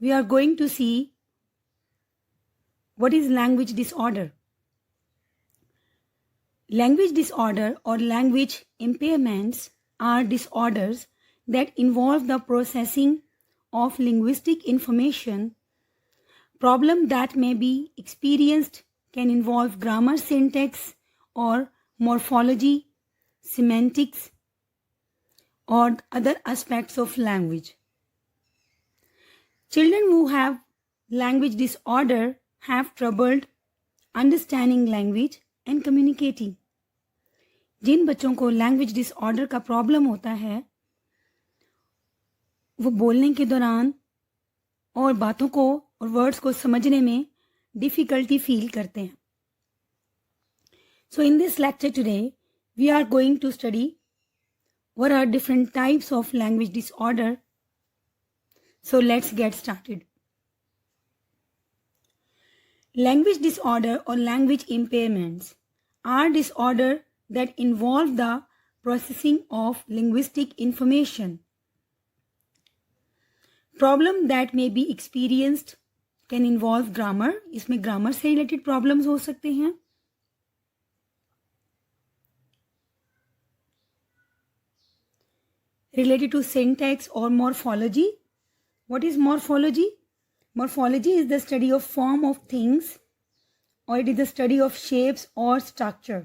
we are going to see what is language disorder. Language disorder or language impairments are disorders that involve the processing of linguistic information. Problem that may be experienced can involve grammar, syntax, or morphology, semantics, or other aspects of language. Children who have language disorder have trouble understanding language and communicating. जिन बच्चों को language disorder का problem होता है वो बोलने के दौरान और बातों को और वर्ड्स को समझने में डिफिकल्टी फील करते हैं. So in this lecture today, we are going to study what are different types of language disorder. So let's get started. Language disorder or language impairments are disorders that involve the processing of linguistic information. Problem that may be experienced can involve grammar. इसमें grammar से related problems हो सकते हैं. Related to syntax or morphology. What is morphology? Morphology is the study of form of things, or it is the study of shapes or structure.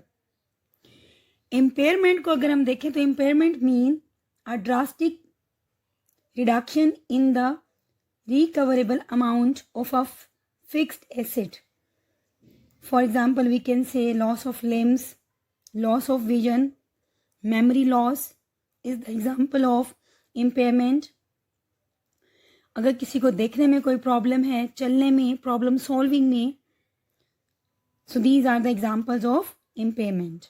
Impairment को अगर हम देखें तो impairment mean a drastic reduction in the recoverable amount of a fixed asset. For example, we can say loss of limbs, loss of vision, memory loss is the example of impairment. अगर किसी को देखने में कोई problem है, चलने में, problem solving में, so these are the examples of impairment.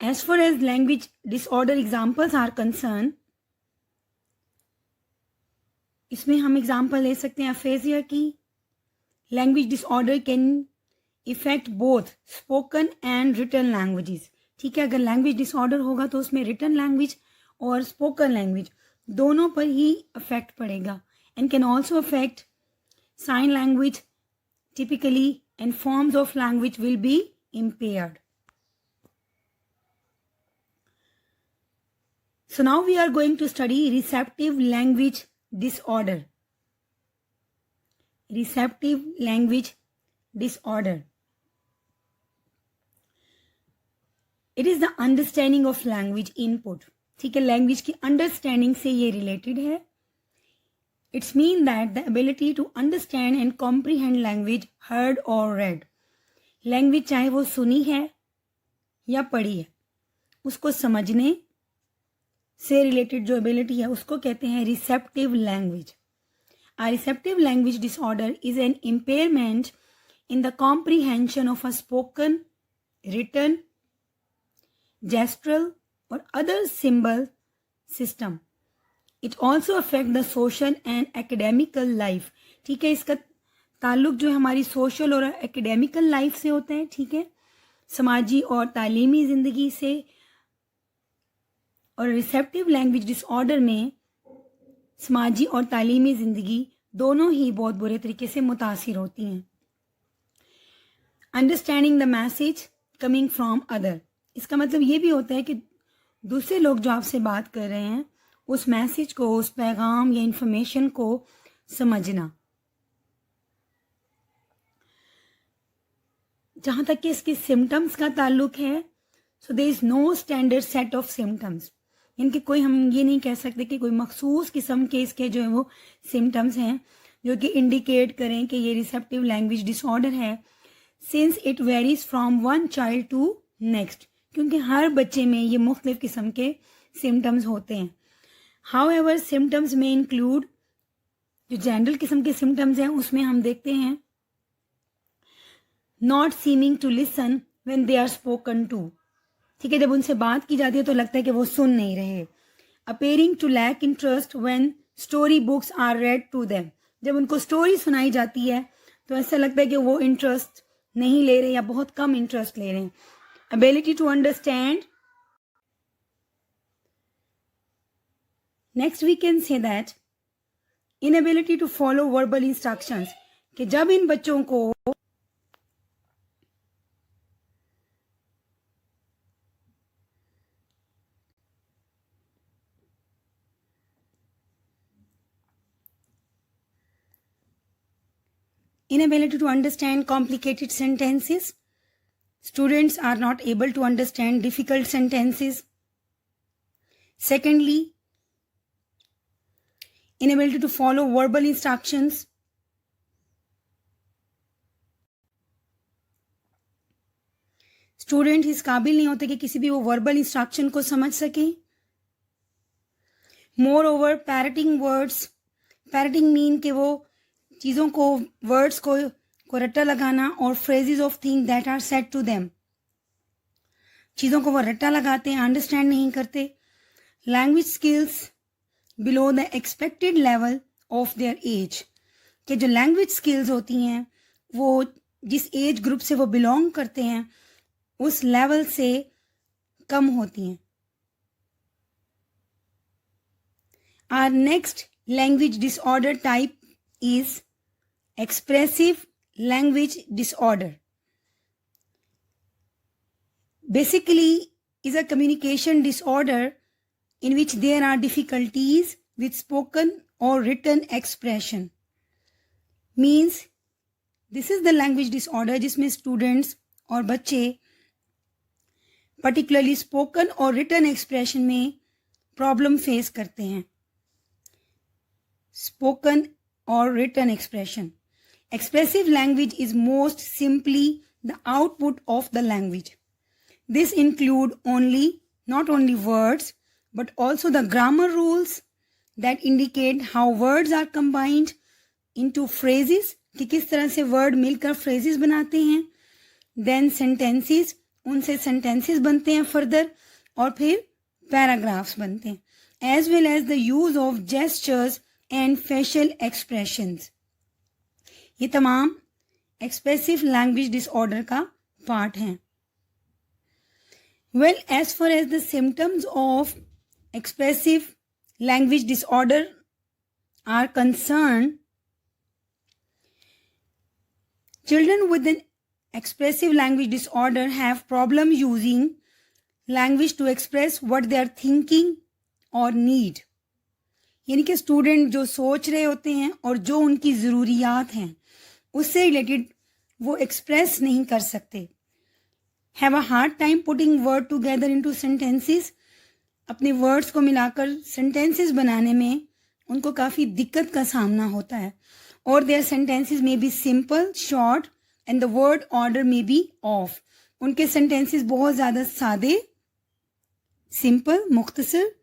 As far as language disorder examples are concerned, इसमें हम एग्जाम्पल ले सकते हैं aphasia की. Language disorder can affect both spoken and written languages. ठीक है, अगर language disorder होगा तो उसमें written language और spoken language दोनों पर ही effect पड़ेगा, and can also affect sign language typically, and forms of language will be impaired. So now we are going to study receptive language disorder. Receptive language disorder. It is the understanding of language input. ठीक है, language की understanding से ये related है. It's mean that the ability to understand and comprehend language heard or read. Language चाहे वो सुनी है या पढ़ी है, उसको समझने से रिलेटेड जो एबिलिटी है उसको कहते हैं receptive language. A receptive language disorder is an impairment in the comprehension of a spoken, written, gestural or other symbol system. It also affects the social and academical life. ठीक है, इसका ताल्लुक जो हमारी सोशल और एकेडमिकल लाइफ से होता है. ठीक है, समाजी और तालीमी ज़िंदगी से. और रिसेप्टिव लैंग्वेज डिसऑर्डर में समाजी और तालीमी ज़िंदगी दोनों ही बहुत बुरे तरीके से मुतासिर होती हैं. Understanding the message coming from other. इसका मतलब ये भी होता है कि दूसरे लोग जो आपसे बात कर रहे हैं उस मैसेज को, उस पैगाम या इंफॉर्मेशन को समझना. जहाँ तक कि इसके सिम्टम्स का ताल्लुक है, so there is no standard set of symptoms. इनके कोई हम ये नहीं कह सकते कि कोई मखसूस किस्म के इसके जो है वो सिम्टम्स हैं जो कि इंडिकेट करें कि ये रिसेप्टिव लैंग्वेज डिसऑर्डर है, since it varies from one child to next. क्योंकि हर बच्चे में ये मुख्तलिफ किस्म के सिम्टम्स होते हैं. हाउएवर सिम्टम्स में इंक्लूड, जो जनरल किस्म के सिम्टम्स हैं उसमें हम देखते हैं not seeming to listen when they are spoken to. ठीक है, जब उनसे बात की जाती है तो लगता है कि वो सुन नहीं रहे. Appearing to lack interest when story books are read to them. जब उनको स्टोरी सुनाई जाती है तो ऐसा लगता है कि वो इंटरेस्ट नहीं ले रहे या बहुत कम इंटरेस्ट ले रहे हैं. Ability to understand next we can say that inability to follow verbal instructions, कि जब इन बच्चों को inability to understand complicated sentences. Students are not able to understand difficult sentences. Secondly, inability to follow verbal instructions. Student इस काबिल नहीं होते कि किसी भी वो वर्बल इंस्ट्रक्शन को समझ सके. Moreover parroting words, parroting mean कि वो चीज़ों को, वर्ड्स को रट्टा लगाना, और phrases of thing that are said to them, चीज़ों को वो रट्टा लगाते हैं, अंडरस्टैंड नहीं करते. Language skills below the expected level of their age, कि जो लैंग्वेज स्किल्स होती हैं वो जिस एज ग्रुप से वो बिलोंग करते हैं उस लेवल से कम होती हैं. Our next language disorder type is expressive language disorder. Basically is a communication disorder in which there are difficulties with spoken or written expression. Means this is the language disorder जिसमें students और बच्चे particularly spoken और written expression में problem face करते हैं. Spoken or written expression. Expressive language is most simply the output of the language. This include not only words, but also the grammar rules that indicate how words are combined into phrases, कि किस तरह से word मिलकर phrases बनाते हैं. Then sentences, उनसे sentences बनते हैं further, और फिर paragraphs बनते हैं. As well as the use of gestures and facial expressions. ये तमाम एक्सप्रेसिव लैंग्वेज डिसऑर्डर का पार्ट हैं. Well, as far as the symptoms of expressive language disorder are concern, children with an expressive language disorder have problem using language to express what they are thinking और need. यानी कि student जो सोच रहे होते हैं और जो उनकी ज़रूरियात हैं उससे रिलेटेड वो एक्सप्रेस नहीं कर सकते. Have a hard time putting word together into sentences, अपने वर्ड्स को मिलाकर सेंटेंसेस बनाने में उनको काफ़ी दिक्कत का सामना होता है. और देयर सेंटेंसेस में be simple, short and the word order में बी ऑफ. उनके सेंटेंसेस बहुत ज़्यादा सादे, सिंपल, मुख्तसर,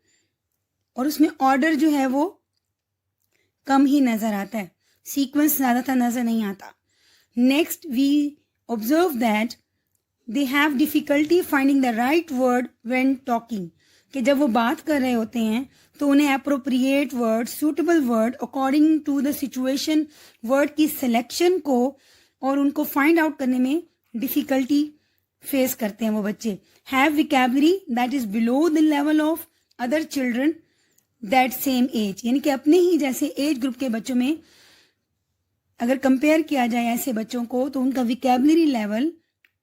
और उसमें ऑर्डर जो है वो कम ही नज़र आता है, सीक्वेंस ज़्यादातर नज़र नहीं आता. Next we observe that they have difficulty finding the right word when talking, कि जब वो बात कर रहे होते हैं तो उन्हें appropriate word, suitable word according to the situation, word की सिलेक्शन को और उनको फाइंड आउट करने में डिफ़िकल्टी फेस करते हैं वो बच्चे. Have vocabulary that is below the level of other children that same age, यानी कि अपने ही जैसे एज ग्रुप के बच्चों में अगर कंपेयर किया जाए ऐसे बच्चों को तो उनका विकैबुलरी लेवल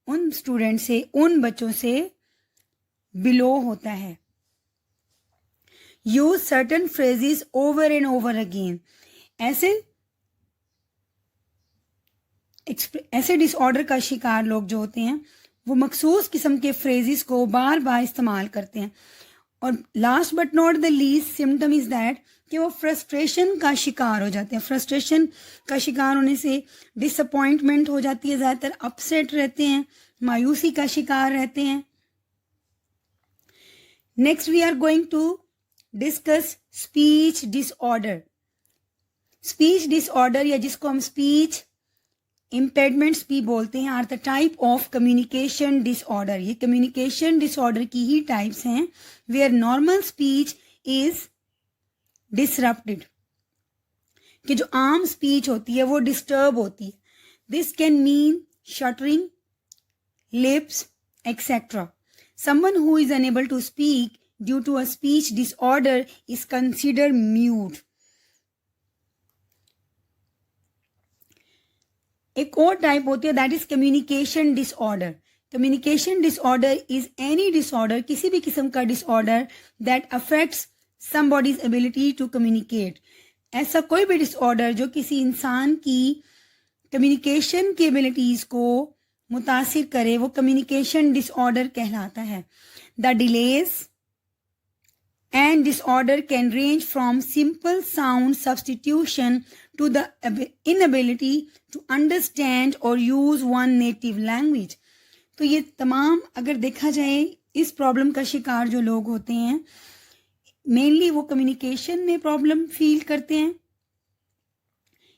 उन स्टूडेंट से, उन बच्चों से बिलो होता है. Use certain phrases over and over again, ऐसे डिसऑर्डर का शिकार लोग जो होते हैं वो मखसूस किस्म के फ्रेजेस को बार बार इस्तेमाल करते हैं. और last but not the least symptom is that कि वो फ्रस्ट्रेशन का शिकार हो जाते हैं. फ्रस्ट्रेशन का शिकार होने से डिसअपॉइंटमेंट हो जाती है, ज़्यादातर अपसेट रहते हैं, मायूसी का शिकार रहते हैं. Next we are going to discuss speech disorder. Speech disorder या जिसको हम स्पीच इम्पेडमेंट्स भी बोलते हैं are the type of communication disorder. ये कम्युनिकेशन डिसऑर्डर की ही टाइप्स हैं where normal speech is disrupted, कि जो आम स्पीच होती है वो डिस्टर्ब होती है. This can mean stuttering, lisps, etcetera. Someone who is unable to speak due to a speech disorder is considered mute. एक और टाइप होती है, that is communication disorder. Communication disorder is any disorder, किसी भी किस्म का disorder that affects somebody's ability to communicate. ऐसा कोई भी डिसऑर्डर जो किसी इंसान की कम्युनिकेशन की एबिलिटीज को मुतासिर करे, वो कम्युनिकेशन डिसऑर्डर कहलाता है. The delays and disorder can range from simple sound substitution to the inability to understand or use one native language. तो ये तमाम अगर देखा जाए इस प्रॉब्लम का शिकार जो लोग होते हैं, मेनली वो कम्युनिकेशन में प्रॉब्लम फील करते हैं.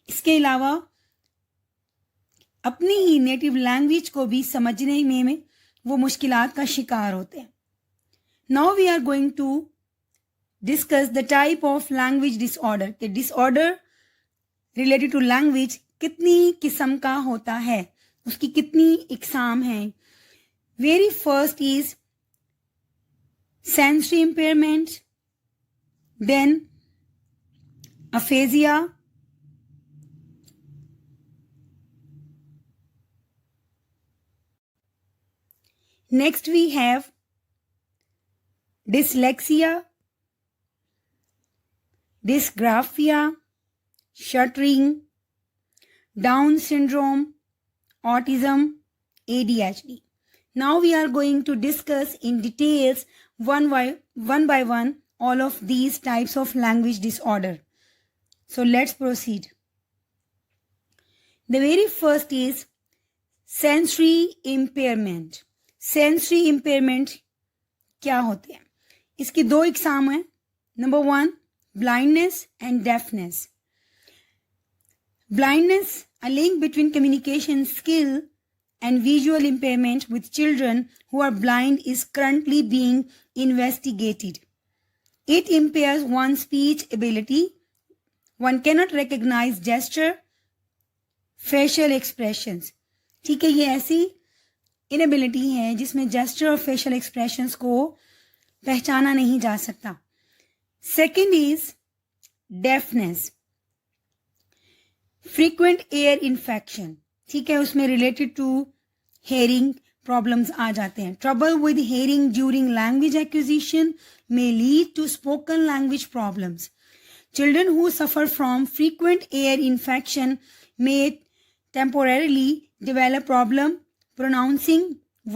इसके अलावा अपनी ही नेटिव लैंग्वेज को भी समझने में वो मुश्किलात का शिकार होते हैं. Now we are going to discuss the type of language disorder. कि डिसऑर्डर रिलेटेड टू लैंग्वेज कितनी किस्म का होता है, उसकी कितनी इकसाम है. Very first is sensory impairment, then aphasia, next we have dyslexia, dysgraphia, stuttering, Down syndrome, autism, ADHD. Now we are going to discuss in details one by one all of these types of language disorder. So let's proceed. The very first is sensory impairment. Sensory impairment क्या होते हैं? इसकी दो इकसाम हैं. Number 1, blindness and deafness. Blindness, a link between communication skill and visual impairment with children who are blind, is currently being investigated. It impairs one's speech ability. One cannot recognize gesture, facial expressions. ठीक है, ये ऐसी inability है जिसमें gesture और facial expressions को पहचाना नहीं जा सकता. Second is deafness, frequent air infection. ठीक है, उसमें रिलेटेड टू हेयरिंग प्रॉब्लम्स आ जाते हैं. Trouble with hearing during language acquisition may lead to spoken language problems. Children who suffer from frequent ear infection may temporarily develop problem pronouncing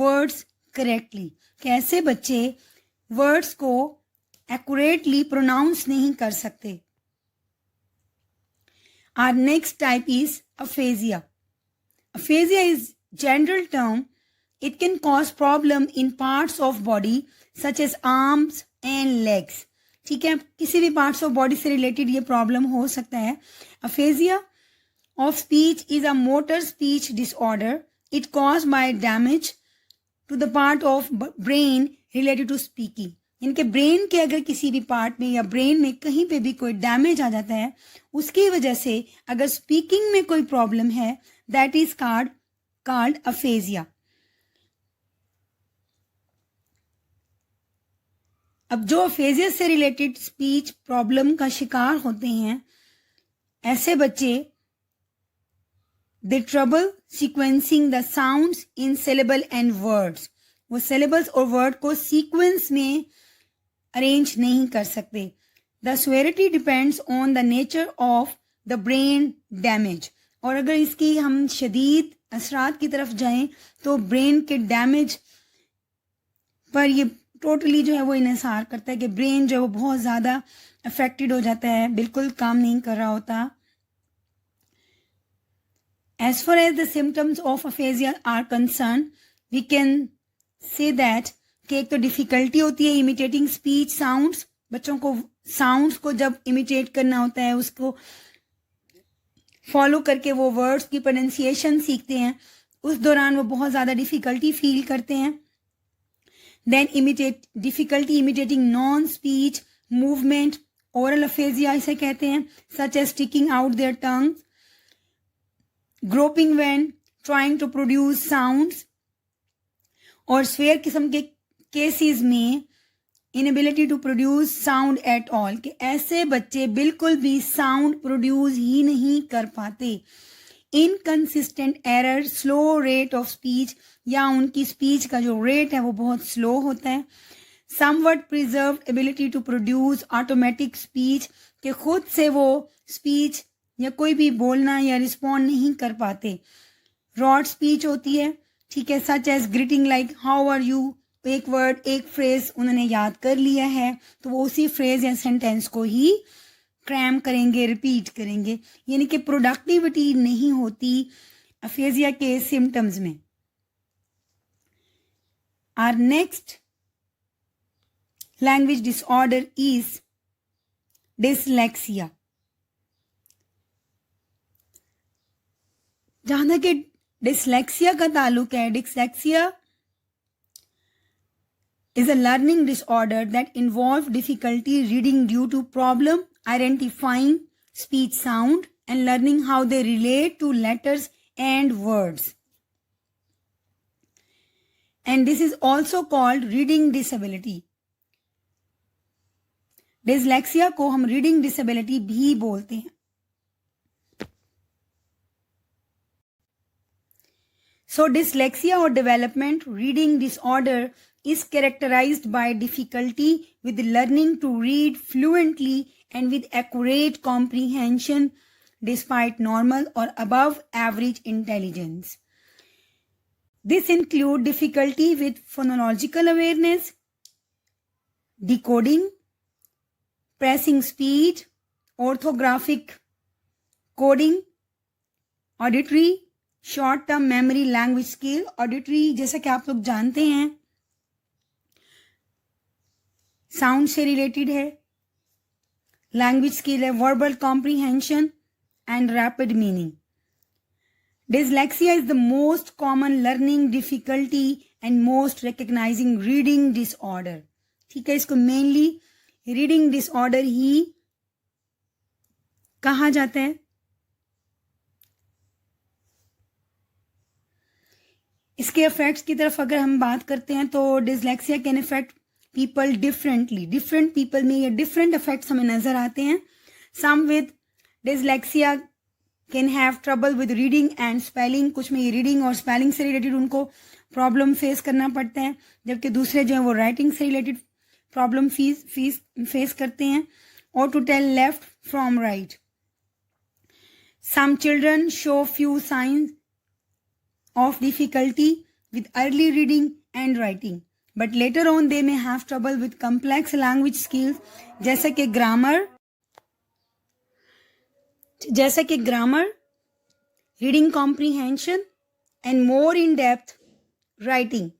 words correctly. कैसे बच्चे words को accurately pronounce नहीं कर सकते. Our next type is aphasia. Aphasia is general term. It can cause problem in parts of body such as arms and legs. ठीक है, किसी भी पार्ट्स ऑफ बॉडी से रिलेटेड ये प्रॉब्लम हो सकता है. Aphasia of speech is a motor speech disorder. It cause by damage to the part of brain related to speaking. इनके ब्रेन के अगर किसी भी पार्ट में या ब्रेन में कहीं पे भी कोई डैमेज आ जाता है, उसकी वजह से अगर स्पीकिंग में कोई प्रॉब्लम है, दैट इज कॉल्ड अफेजिया. अब जो अफेजिया से रिलेटेड स्पीच प्रॉब्लम का शिकार होते हैं, ऐसे बच्चे they trouble sequencing the sounds in syllable and words. वो सिलेबल्स और वर्ड को सीक्वेंस में अरेंज नहीं कर सकते. The severity depends on the nature of the brain damage. और अगर इसकी हम शदीद असरात की तरफ जाएं तो ब्रेन के डैमेज पर ये टोटली जो है वो इन्हिसार करता है कि ब्रेन जो है वो बहुत ज़्यादा अफेक्टेड हो जाता है, बिल्कुल काम नहीं कर रहा होता. As far as the symptoms of aphasia are concern, we can say that कि एक तो डिफ़िकल्टी होती है इमिटेटिंग स्पीच साउंड्स. बच्चों को साउंड्स को जब इमिटेट करना होता है, उसको फॉलो करके वो वर्ड्स की प्रोनाउंसिएशन सीखते हैं, उस दौरान वो बहुत ज़्यादा डिफ़िकल्टी फील करते हैं. Then difficulty imitating non-speech movement, oral aphasia इसे कहते हैं, such as sticking out their tongues, groping when trying to produce sounds. और स्वेयर किस्म के केसेस में inability to produce sound at all, कि ऐसे बच्चे बिल्कुल भी साउंड प्रोड्यूस ही नहीं कर पाते. Inconsistent error, slow rate of speech, या उनकी स्पीच का जो रेट है वो बहुत स्लो होता है. Somewhat preserve ability to produce automatic speech, कि खुद से वो स्पीच या कोई भी बोलना या रिस्पॉन्ड नहीं कर पाते. रॉड स्पीच होती है, ठीक है, such as greeting like how are you, एक वर्ड एक फ्रेज उन्होंने याद कर लिया है तो वो उसी फ्रेज या सेंटेंस को ही क्रैम करेंगे, रिपीट करेंगे, यानी कि प्रोडक्टिविटी नहीं होती अफेजिया के सिम्टम्स में. Our next language disorder is dyslexia. जहां तक कि डिसलेक्सिया का ताल्लुक है, dyslexia is a learning disorder that involves difficulty reading due to problem identifying speech sound and learning how they relate to letters and words. And this is also called reading disability. Dyslexia को हम reading disability भी बोलते हैं. So dyslexia or development reading disorder is characterized by difficulty with learning to read fluently and with accurate comprehension despite normal or above average intelligence. This includes difficulty with phonological awareness, decoding, pressing speed, orthographic coding, auditory, short term memory, language skill. Auditory जैसा कि आप लोग जानते हैं sound से related है, language skill है verbal comprehension and rapid meaning. Dyslexia is the most common learning difficulty and most recognising reading disorder. ठीक है, इसको मेनली रीडिंग डिसऑर्डर ही कहा जाता है. इसके इफेक्ट्स की तरफ अगर हम बात करते हैं तो dyslexia can affect people differently. Different people में ये डिफरेंट इफेक्ट्स हमें नजर आते हैं. Some with dyslexia can have trouble with reading and spelling. कुछ में ये रीडिंग और स्पेलिंग से रिलेटेड उनको प्रॉब्लम फेस करना पड़ता है, जबकि दूसरे जो है वो राइटिंग से रिलेटेड प्रॉब्लम फेस करते हैं. और to tell left from right. Some children show few signs of difficulty with early reading and writing, but later on they may have trouble with complex language skills जैसे कि grammar, reading comprehension and more in-depth writing.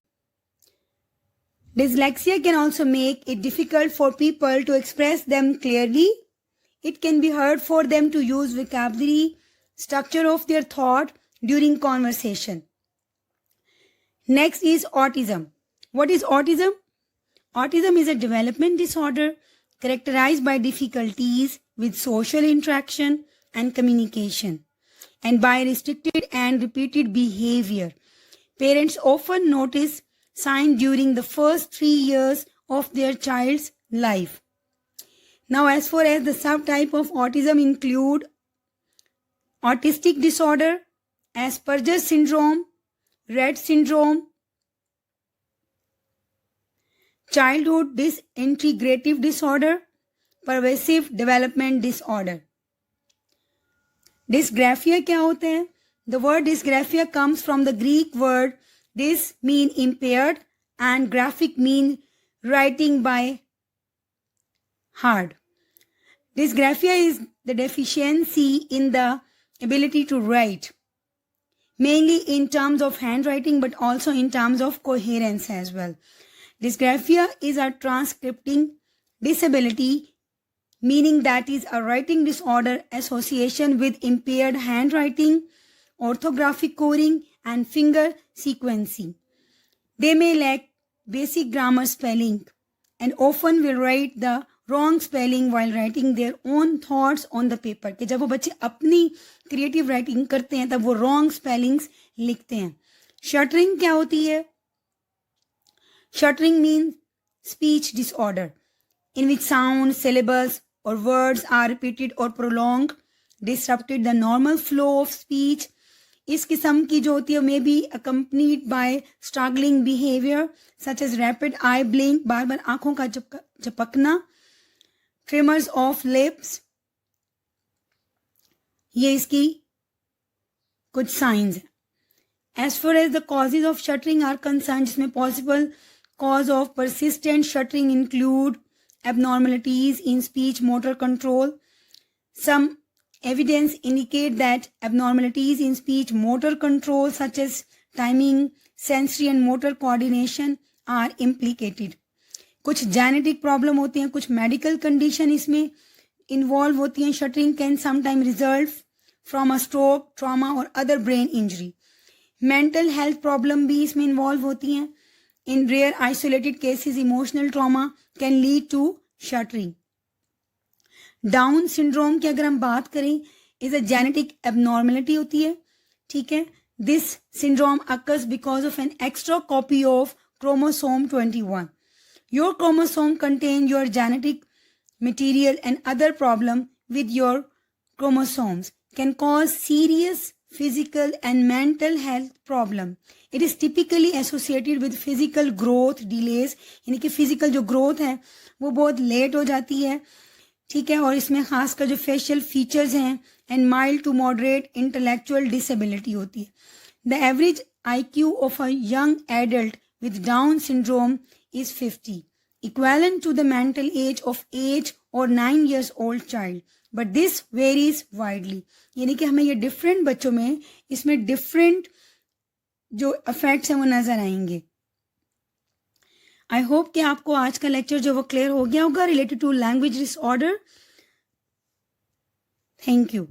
Dyslexia can also make it difficult for people to express them clearly. It can be hard for them to use vocabulary, structure of their thought during conversation. Next is autism. What is autism? Autism is a development disorder characterized by difficulties with social interaction and communication and by restricted and repeated behavior. Parents often notice signs during the first 3 years of their child's life. Now, as far as the subtype of autism include autistic disorder, Asperger's syndrome, Rett syndrome, childhood disintegrative disorder, pervasive development disorder. Dysgraphia क्या होता है? The word dysgraphia comes from the Greek word dys mean impaired and graphic mean writing by hard. Dysgraphia is the deficiency in the ability to write, mainly in terms of handwriting but also in terms of coherence as well. Dysgraphia is a transcripting disability, meaning that is a writing disorder association with impaired handwriting, orthographic coding and finger sequencing. They may lack basic grammar spelling and often will write the wrong spelling while writing their own thoughts on the paper. कि जब वो बच्चे अपनी creative writing करते हैं तब वो wrong spellings लिखते हैं. शटरिंग क्या होती है? Shuttering means speech disorder, in which sound, syllables, or words are repeated or prolonged, disrupted the normal flow of speech. इस किस्म की जो होती है may be accompanied by struggling behavior such as rapid eye blink, बार बार आंखों का झपकना, tremors of lips. ये इसकी कुछ साइंस हैं. As far as the causes of shuttering are concerned, जिसमें possible cause of persistent shuttering include abnormalities in speech motor control. Some evidence indicate that abnormalities in speech motor control such as timing, sensory and motor coordination are implicated. कुछ genetic problem होते हैं, कुछ medical condition इसमें involve होती हैं. Shuttering can sometimes result from a stroke, trauma or other brain injury. Mental health problem भी इसमें involve होती हैं. In rare isolated cases, emotional trauma can lead to shuttering. Down syndrome की अगर हम बात करें, इज अ जेनेटिक एबनॉर्मेलिटी होती है. ठीक है. This syndrome occurs because of an extra copy of chromosome 21. Your chromosome contain your genetic material and other problem with your chromosomes can cause serious physical and mental health problem. It is typically associated with physical growth delays, यानी कि physical जो growth है वो बहुत late हो जाती है. ठीक है. और इसमें खासकर जो facial features हैं and mild to moderate intellectual disability होती है. The average IQ of a young adult with Down syndrome is 50, equivalent to the mental age of 8 or 9 years old child. But this varies widely. यानी कि हमें ये different बच्चों में इसमें different जो effects हैं वो नजर आएंगे. आई होप कि आपको आज का लेक्चर जो वो क्लियर हो गया होगा related to language disorder. Thank you.